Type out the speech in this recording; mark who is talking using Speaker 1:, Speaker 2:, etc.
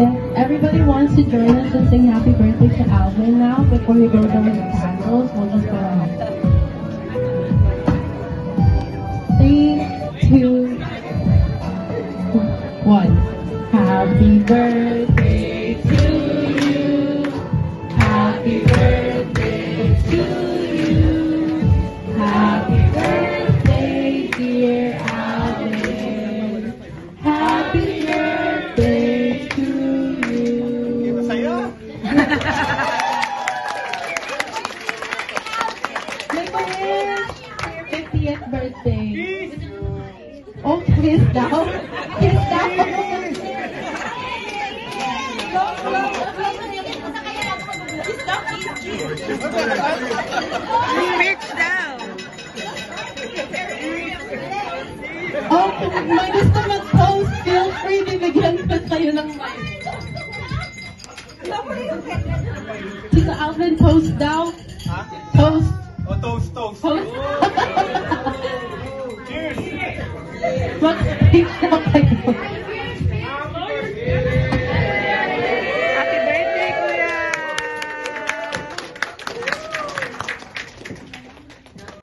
Speaker 1: If everybody wants to join us and sing happy birthday to Alvin now, before we go down with the candles, we'll just go ahead. 3, 2, 1. Happy birthday to you. Happy birthday to you. Happy birthday, dear Alvin. Happy birthday to you. Make a wish. 50th birthday. Oh, kiss daw. Kiss daw.
Speaker 2: Bitch daw.
Speaker 1: Oh, kung may gusto mag-post, feel free, bibigyan ko kayo ng mic. Tita Alvin, toast daw. Toast.
Speaker 3: Oh, toast.
Speaker 1: Toast.
Speaker 3: Cheers!
Speaker 1: Mag-speak daw kayo.